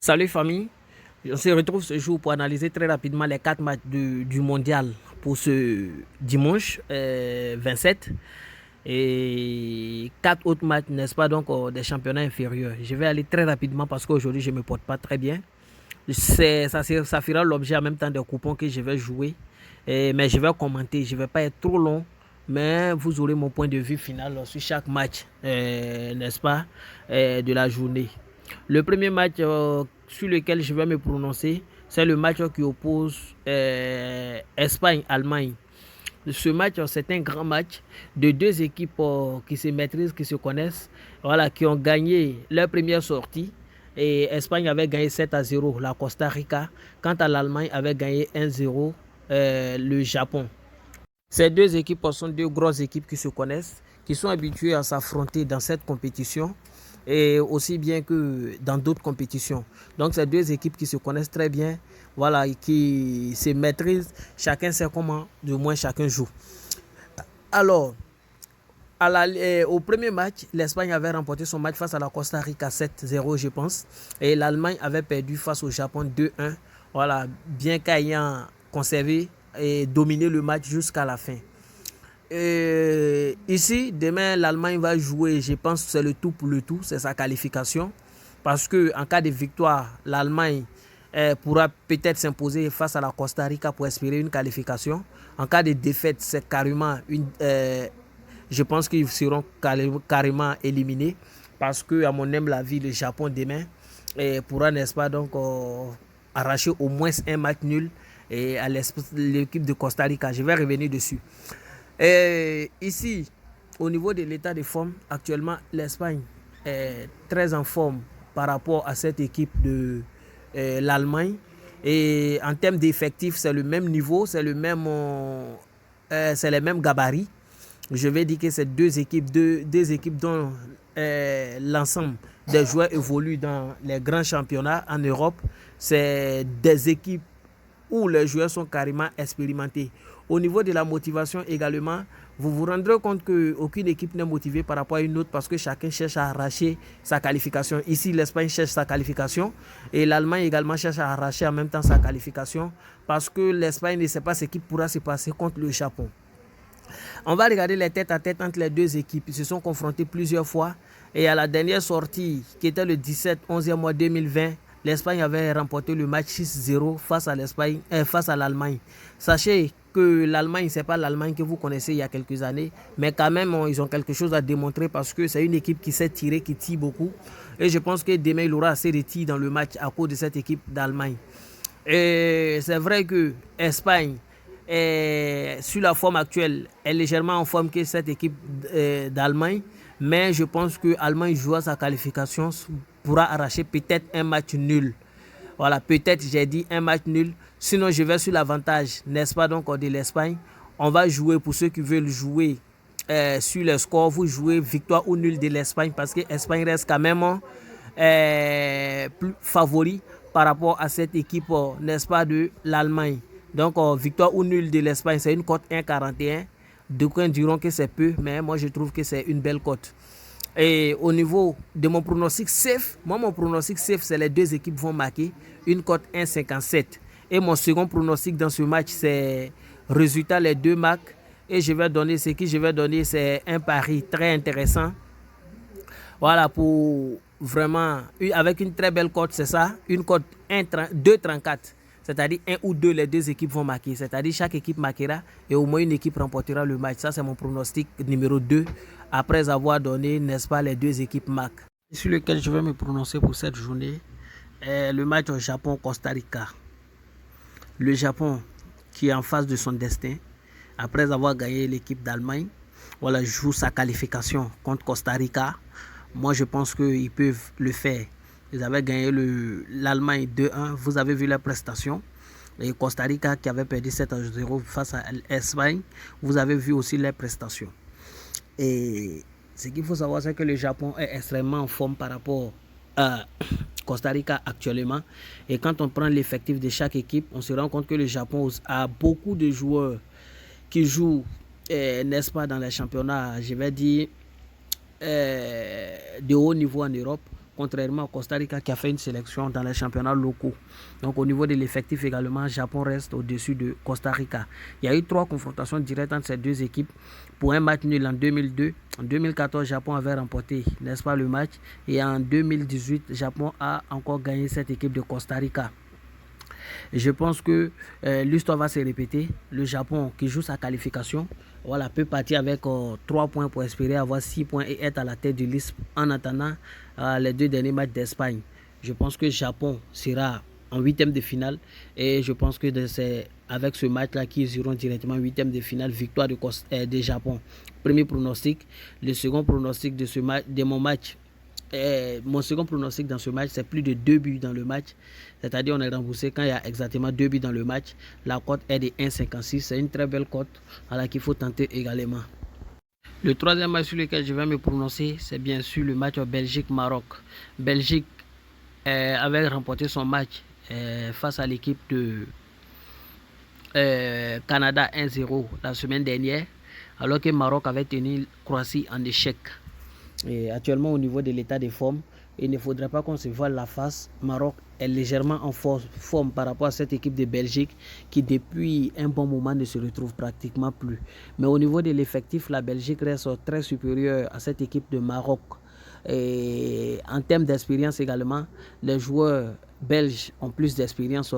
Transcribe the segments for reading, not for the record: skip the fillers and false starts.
Salut famille, on se retrouve ce jour pour analyser très rapidement les 4 matchs du mondial pour ce dimanche 27 et 4 autres matchs, n'est-ce pas, donc des championnats inférieurs. Je vais aller très rapidement parce qu'aujourd'hui je ne me porte pas très bien. Ça fera l'objet en même temps des coupons que je vais jouer, mais je vais commenter, je ne vais pas être trop long. Mais vous aurez mon point de vue final sur chaque match, n'est-ce pas, de la journée. Le premier match sur lequel je vais me prononcer, c'est le match qui oppose Espagne-Allemagne. Ce match, c'est un grand match de deux équipes qui se maîtrisent, qui se connaissent, voilà, qui ont gagné leur première sortie. Et Espagne avait gagné 7-0 la Costa Rica, quant à l'Allemagne avait gagné 1-0 le Japon. Ces deux équipes sont deux grosses équipes qui se connaissent, qui sont habituées à s'affronter dans cette compétition et aussi bien que dans d'autres compétitions. Donc, ces deux équipes qui se connaissent très bien, voilà, qui se maîtrisent, chacun sait comment, du moins chacun joue. Alors, au premier match, l'Espagne avait remporté son match face à la Costa Rica 7-0, je pense, et l'Allemagne avait perdu face au Japon 2-1, voilà, bien qu'ayant conservé et dominé le match jusqu'à la fin. Ici, demain, l'Allemagne va jouer, je pense que c'est le tout pour le tout, c'est sa qualification. Parce qu'en cas de victoire, l'Allemagne pourra peut-être s'imposer face à la Costa Rica pour espérer une qualification. En cas de défaite, c'est carrément je pense qu'ils seront carrément éliminés. Parce que, à mon humble avis, le Japon demain pourra, n'est-ce pas, donc arracher au moins un match nul et à l'équipe de Costa Rica. Je vais revenir dessus. Et ici, au niveau de l'état de forme, actuellement, l'Espagne est très en forme par rapport à cette équipe de l'Allemagne. Et en termes d'effectifs, c'est le même niveau, c'est les mêmes gabarits. Je vais dire que c'est deux équipes dont l'ensemble des joueurs évoluent dans les grands championnats en Europe. C'est des équipes où les joueurs sont carrément expérimentés. Au niveau de la motivation également, vous vous rendrez compte qu'aucune équipe n'est motivée par rapport à une autre parce que chacun cherche à arracher sa qualification. Ici, l'Espagne cherche sa qualification et l'Allemagne également cherche à arracher en même temps sa qualification parce que l'Espagne ne sait pas ce qui pourra se passer contre le Japon. On va regarder les têtes à tête entre les deux équipes. Ils se sont confrontés plusieurs fois et à la dernière sortie, qui était le 17 11e mois 2020, l'Espagne avait remporté le match 6-0 face à l'Allemagne. Sachez que l'Allemagne, ce n'est pas l'Allemagne que vous connaissez il y a quelques années, mais quand même, ils ont quelque chose à démontrer parce que c'est une équipe qui sait tirer, qui tire beaucoup. Et je pense que demain, il aura assez de tirs dans le match à cause de cette équipe d'Allemagne. Et c'est vrai que l'Espagne, sur la forme actuelle, est légèrement en forme que cette équipe d'Allemagne. Mais je pense que l'Allemagne jouant sa qualification pourra arracher peut-être un match nul. Voilà, peut-être j'ai dit un match nul. Sinon, je vais sur l'avantage, n'est-ce pas, donc de l'Espagne. On va jouer pour ceux qui veulent jouer sur le score. Vous jouez victoire ou nul de l'Espagne parce que l'Espagne reste quand même plus favori par rapport à cette équipe, n'est-ce pas, de l'Allemagne. Donc, victoire ou nul de l'Espagne, c'est une cote 1,41. D'aucuns diront que c'est peu, mais moi je trouve que c'est une belle cote. Et au niveau de mon pronostic safe, mon pronostic safe, c'est les deux équipes vont marquer une cote 1,57. Et mon second pronostic dans ce match, c'est résultat les deux marques. Et je vais donner, ce que je vais donner, c'est un pari très intéressant. Voilà, pour vraiment, avec une très belle cote, c'est ça, une cote 2,34. C'est-à-dire 1 ou 2, les deux équipes vont marquer. C'est-à-dire chaque équipe marquera et au moins une équipe remportera le match. Ça, c'est mon pronostic numéro 2. Après avoir donné, n'est-ce pas, les deux équipes marquent. Sur lequel je vais me prononcer pour cette journée, le match au Japon-Costa Rica. Le Japon qui est en face de son destin, après avoir gagné l'équipe d'Allemagne, voilà, joue sa qualification contre Costa Rica. Moi, je pense qu'ils peuvent le faire. Ils avaient gagné l'Allemagne 2-1. Vous avez vu la prestation. Et Costa Rica qui avait perdu 7-0 face à l'Espagne. Vous avez vu aussi les prestations. Et ce qu'il faut savoir, c'est que le Japon est extrêmement en forme par rapport à Costa Rica actuellement. Et quand on prend l'effectif de chaque équipe, on se rend compte que le Japon a beaucoup de joueurs qui jouent, n'est-ce pas, dans les championnats, je vais dire, de haut niveau en Europe, contrairement au Costa Rica qui a fait une sélection dans les championnats locaux. Donc au niveau de l'effectif également, Japon reste au-dessus de Costa Rica. Il y a eu 3 confrontations directes entre ces deux équipes pour un match nul en 2002. En 2014, Japon avait remporté, n'est-ce pas, le match. Et en 2018, Japon a encore gagné cette équipe de Costa Rica. Je pense que l'histoire va se répéter. Le Japon qui joue sa qualification, voilà, peut partir avec 3 points pour espérer avoir 6 points et être à la tête de liste en attendant les 2 derniers matchs d'Espagne. Je pense que le Japon sera en 8e de finale et je pense que c'est avec ce match-là qu'ils iront directement en 8e de finale, victoire de Japon. Premier pronostic. Le second pronostic de mon match. Mon second pronostic dans ce match, c'est plus de 2 buts dans le match. C'est-à-dire on est remboursé quand il y a exactement 2 buts dans le match. La cote est de 1,56. C'est une très belle cote à laquelle il faut tenter également. Le troisième match sur lequel je vais me prononcer, c'est bien sûr le match Belgique-Maroc. Belgique avait remporté son match face à l'équipe de Canada 1-0 la semaine dernière, alors que Maroc avait tenu Croatie en échec. Et actuellement, au niveau de l'état de forme, il ne faudrait pas qu'on se voile la face. Maroc est légèrement en forme par rapport à cette équipe de Belgique qui, depuis un bon moment, ne se retrouve pratiquement plus. Mais au niveau de l'effectif, la Belgique reste très supérieure à cette équipe de Maroc. Et en termes d'expérience également, les joueurs belges ont plus d'expérience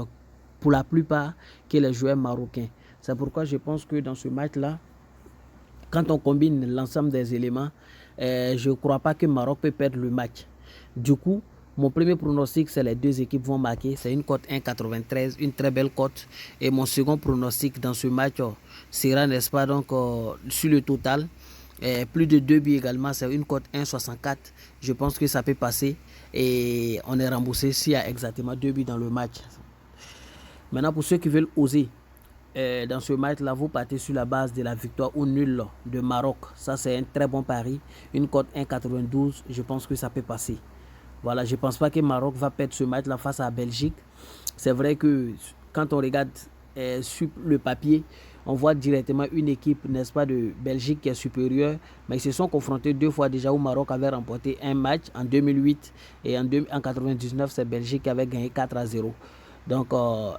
pour la plupart que les joueurs marocains. C'est pourquoi je pense que dans ce match-là, quand on combine l'ensemble des éléments, je ne crois pas que Maroc peut perdre le match. Du coup, mon premier pronostic, c'est les 2 équipes vont marquer. C'est une cote 1,93, une très belle cote. Et mon second pronostic dans ce match sera, n'est-ce pas, donc sur le total, plus de 2 buts également, c'est une cote 1,64. Je pense que ça peut passer et on est remboursé s'il y a exactement 2 buts dans le match. Maintenant, pour ceux qui veulent oser, dans ce match-là, vous partez sur la base de la victoire ou nul de Maroc. Ça, c'est un très bon pari. Une cote 1,92, je pense que ça peut passer. Voilà, je ne pense pas que Maroc va perdre ce match-là face à la Belgique. C'est vrai que quand on regarde sur le papier, on voit directement une équipe, n'est-ce pas, de Belgique qui est supérieure. Mais ils se sont confrontés 2 fois déjà où Maroc avait remporté un match en 2008 et en 1999, c'est Belgique qui avait gagné 4-0. Donc,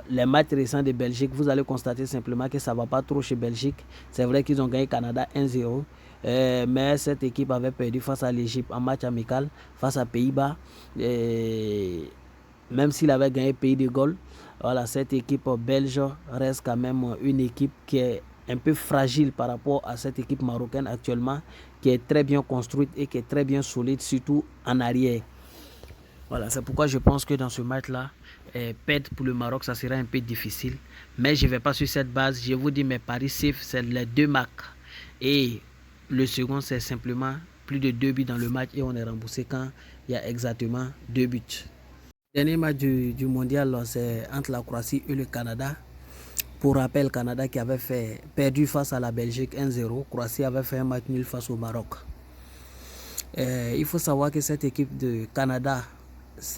les matchs récents de Belgique, vous allez constater simplement que ça ne va pas trop chez Belgique. C'est vrai qu'ils ont gagné Canada 1-0. Mais cette équipe avait perdu face à l'Égypte en match amical, face à Pays-Bas. Même s'il avait gagné Pays de Galles, voilà, cette équipe belge reste quand même une équipe qui est un peu fragile par rapport à cette équipe marocaine actuellement, qui est très bien construite et qui est très bien solide, surtout en arrière. Voilà, c'est pourquoi je pense que dans ce match-là, perdre pour le Maroc, ça sera un peu difficile. Mais je ne vais pas sur cette base. Je vous dis, mes paris safe, c'est les 2 marques. Et le second, c'est simplement plus de 2 buts dans le match et on est remboursé quand il y a exactement 2 buts. Le dernier match du mondial, c'est entre la Croatie et le Canada. Pour rappel, Canada qui avait perdu face à la Belgique 1-0. Croatie avait fait un match nul face au Maroc. Il faut savoir que cette équipe de Canada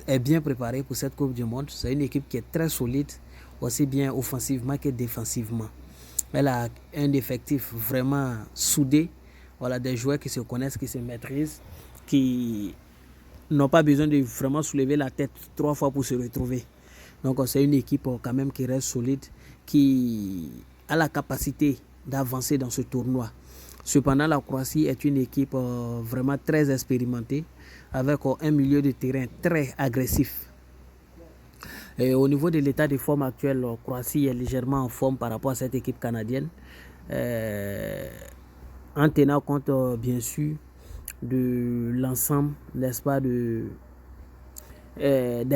est bien préparée pour cette Coupe du Monde. C'est une équipe qui est très solide, aussi bien offensivement que défensivement. Elle a un effectif vraiment soudé. Voilà, des joueurs qui se connaissent, qui se maîtrisent, qui n'ont pas besoin de vraiment soulever la tête 3 fois pour se retrouver. Donc c'est une équipe quand même qui reste solide, qui a la capacité d'avancer dans ce tournoi. Cependant, la Croatie est une équipe vraiment très expérimentée, avec un milieu de terrain très agressif. Et au niveau de l'état de forme actuel, la Croatie est légèrement en forme par rapport à cette équipe canadienne, en tenant compte bien sûr de l'ensemble, n'est-ce pas, des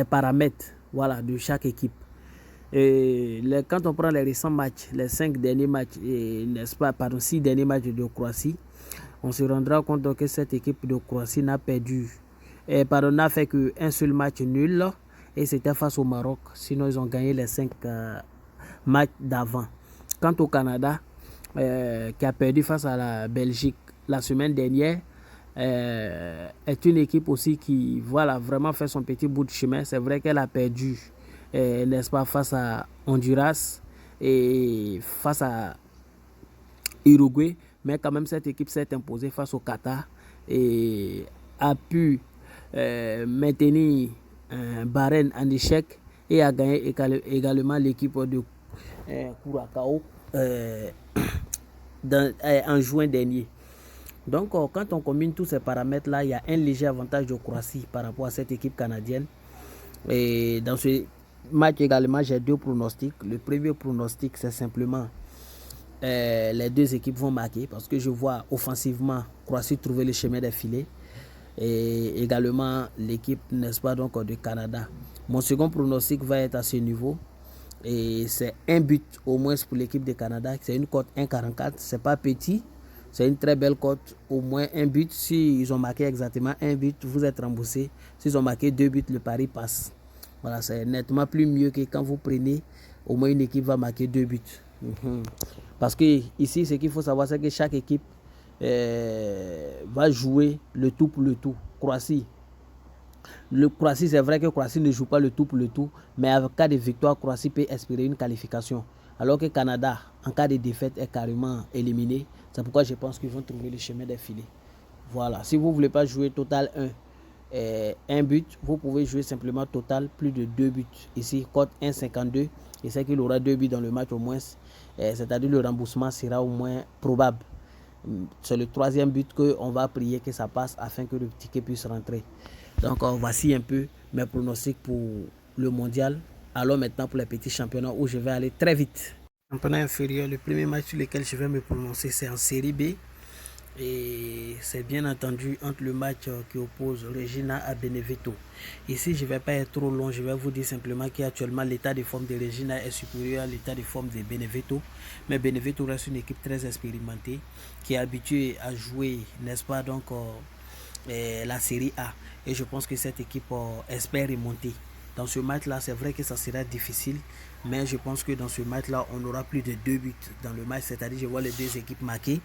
paramètres, voilà, de chaque équipe. Et quand on prend les récents matchs, les 5 derniers matchs, n'est-ce pas, pardon, 6 derniers matchs de Croatie, on se rendra compte que cette équipe de Croatie n'a fait qu'un seul match nul et c'était face au Maroc. Sinon, ils ont gagné les 5 matchs d'avant. Quant au Canada, qui a perdu face à la Belgique la semaine dernière, est une équipe aussi qui, voilà, vraiment fait son petit bout de chemin. C'est vrai qu'elle a perdu, n'est-ce pas, face à Honduras et face à Uruguay, mais quand même cette équipe s'est imposée face au Qatar et a pu maintenir Bahreïn en échec et a gagné également l'équipe de Curacao en juin dernier. Donc, quand on combine tous ces paramètres-là, il y a un léger avantage de Croatie par rapport à cette équipe canadienne. Et dans ce match également, j'ai deux pronostics. Le premier pronostic, c'est simplement les deux équipes vont marquer parce que je vois offensivement Croatie trouver le chemin des filets et également l'équipe, n'est-ce pas, donc du Canada. Mon second pronostic va être à ce niveau et c'est un but au moins pour l'équipe du Canada. C'est une cote 1,44. C'est pas petit, c'est une très belle cote. Au moins un but. S'ils ont marqué exactement un but, vous êtes remboursé. S'ils ont marqué deux buts, le pari passe. Voilà, c'est nettement plus mieux que quand vous prenez au moins une équipe va marquer deux buts. Parce que ici, ce qu'il faut savoir, c'est que chaque équipe va jouer le tout pour le tout. Croatie, c'est vrai que Croatie ne joue pas le tout pour le tout, mais en cas de victoire, Croatie peut espérer une qualification. Alors que Canada, en cas de défaite, est carrément éliminé. C'est pourquoi je pense qu'ils vont trouver le chemin des filets. Voilà, si vous ne voulez pas jouer total 1 but, vous pouvez jouer simplement total plus de 2 buts. Ici, cote 1,52. Et c'est qu'il aura 2 buts dans le match au moins. C'est-à-dire le remboursement sera au moins probable. C'est le troisième but qu'on va prier que ça passe afin que le ticket puisse rentrer. Donc voici un peu mes pronostics pour le mondial. Alors maintenant pour les petits championnats où je vais aller très vite. Championnat inférieur, le premier match sur lequel je vais me prononcer, c'est en série B. Et c'est bien entendu entre le match qui oppose Regina à Benevento. Ici, je ne vais pas être trop long, je vais vous dire simplement qu'actuellement l'état de forme de Regina est supérieur à l'état de forme de Benevento. Mais Benevento reste une équipe très expérimentée qui est habituée à jouer, n'est-ce pas, donc la série A. Et je pense que cette équipe espère remonter. Dans ce match-là, c'est vrai que ça sera difficile, mais je pense que dans ce match-là, on aura plus de 2 buts dans le match. C'est-à-dire, je vois les deux équipes marquées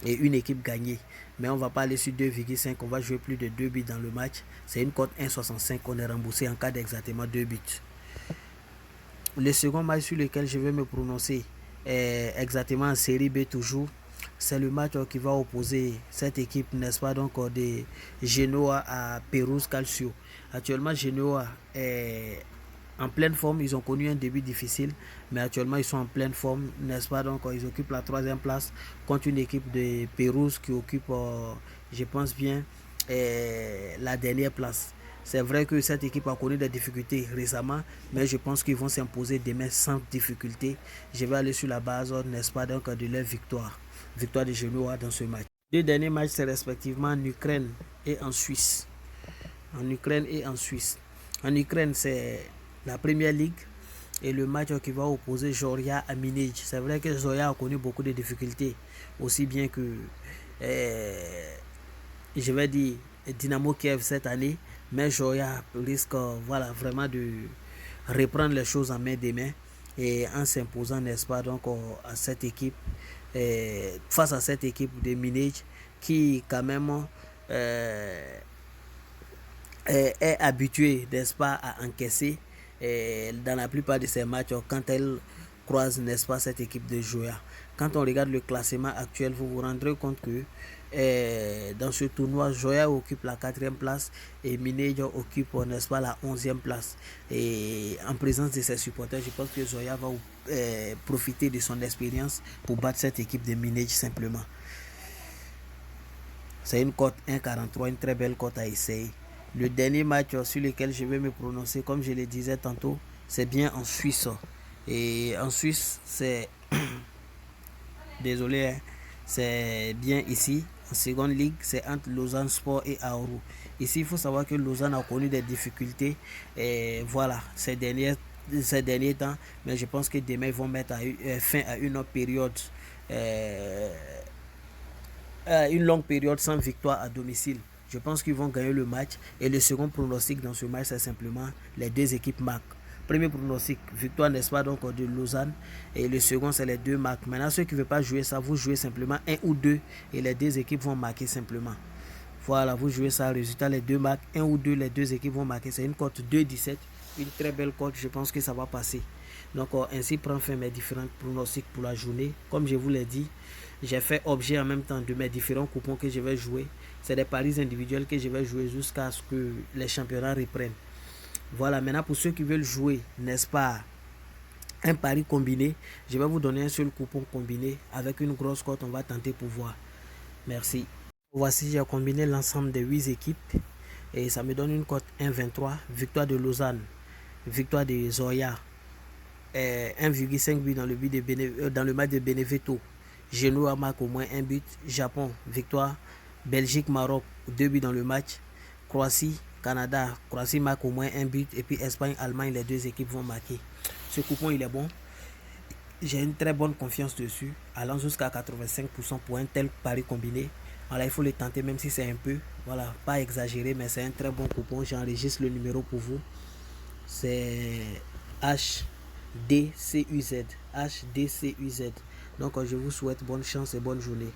et une équipe gagnée. Mais on ne va pas aller sur 2,5, on va jouer plus de 2 buts dans le match. C'est une cote 1,65 qu'on est remboursé en cas d'exactement 2 buts. Le second match sur lequel je vais me prononcer est exactement en série B toujours. C'est le match qui va opposer cette équipe, n'est-ce pas, donc de Genoa à Pérouse Calcio. Actuellement, Genoa est en pleine forme. Ils ont connu un début difficile, mais actuellement, ils sont en pleine forme, n'est-ce pas, donc ils occupent la 3e place contre une équipe de Pérouse qui occupe, je pense bien, la dernière place. C'est vrai que cette équipe a connu des difficultés récemment, mais je pense qu'ils vont s'imposer demain sans difficulté. Je vais aller sur la base, n'est-ce pas, donc de leur victoire de Genoa dans ce match. Les derniers matchs, c'est respectivement en Ukraine et en Suisse. En Ukraine, c'est la première ligue et le match qui va opposer Zorya à Minej. C'est vrai que Zorya a connu beaucoup de difficultés, aussi bien que, je vais dire, Dynamo Kiev cette année, mais Zorya risque voilà, vraiment de reprendre les choses en main demain et en s'imposant, n'est-ce pas, donc à cette équipe, face à cette équipe de Minej qui quand même est habituée, n'est-ce pas, à encaisser dans la plupart de ses matchs quand elle croise, n'est-ce pas, cette équipe de joueurs. Quand on regarde le classement actuel, vous vous rendrez compte que dans ce tournoi, Joya occupe la 4e place et Minej occupe, n'est-ce pas, la 11e place. Et en présence de ses supporters, je pense que Joya va profiter de son expérience pour battre cette équipe de Minej simplement. C'est une cote 1,43, une très belle cote à essayer. Le dernier match sur lequel je vais me prononcer, comme je le disais tantôt, c'est bien en Suisse. Et en Suisse, c'est désolé, hein, c'est bien ici. En seconde ligue, c'est entre Lausanne Sport et Aarau. Ici, il faut savoir que Lausanne a connu des difficultés. Et voilà, ces derniers temps. Mais je pense que demain, ils vont mettre fin à une autre période. Une longue période sans victoire à domicile. Je pense qu'ils vont gagner le match. Et le second pronostic dans ce match, c'est simplement les deux équipes marquent. Premier pronostic, victoire, n'est-ce pas, donc de Lausanne. Et le second, c'est les deux marques. Maintenant, ceux qui ne veulent pas jouer ça, vous jouez simplement 1 ou 2. Et les deux équipes vont marquer simplement. Voilà, vous jouez ça. Résultat, les deux marques, 1 ou 2, les deux équipes vont marquer. C'est une cote 2,17. une très belle cote, je pense que ça va passer. Donc ainsi prend fin mes différents pronostics pour la journée. Comme je vous l'ai dit, j'ai fait objet en même temps de mes différents coupons que je vais jouer. C'est des paris individuels que je vais jouer jusqu'à ce que les championnats reprennent. Voilà, maintenant pour ceux qui veulent jouer, n'est-ce pas, un pari combiné, je vais vous donner un seul coupon combiné avec une grosse cote, on va tenter pour voir. Merci. Voici, j'ai combiné l'ensemble des 8 équipes et ça me donne une cote 1,23. Victoire de Lausanne, victoire de Zoya, 1,5 but dans le match de Benevento. Genoa marque au moins un but. Japon, victoire. Belgique, Maroc, 2 buts dans le match. Croatie, Canada, Croatie marque au moins un but. Et puis Espagne, Allemagne, les deux équipes vont marquer. Ce coupon, il est bon. J'ai une très bonne confiance dessus, allant jusqu'à 85% pour un tel pari combiné. Voilà, il faut le tenter même si c'est un peu, voilà, pas exagéré, mais c'est un très bon coupon. J'enregistre le numéro pour vous. C'est HDCUZ. HDCUZ. Donc je vous souhaite bonne chance et bonne journée.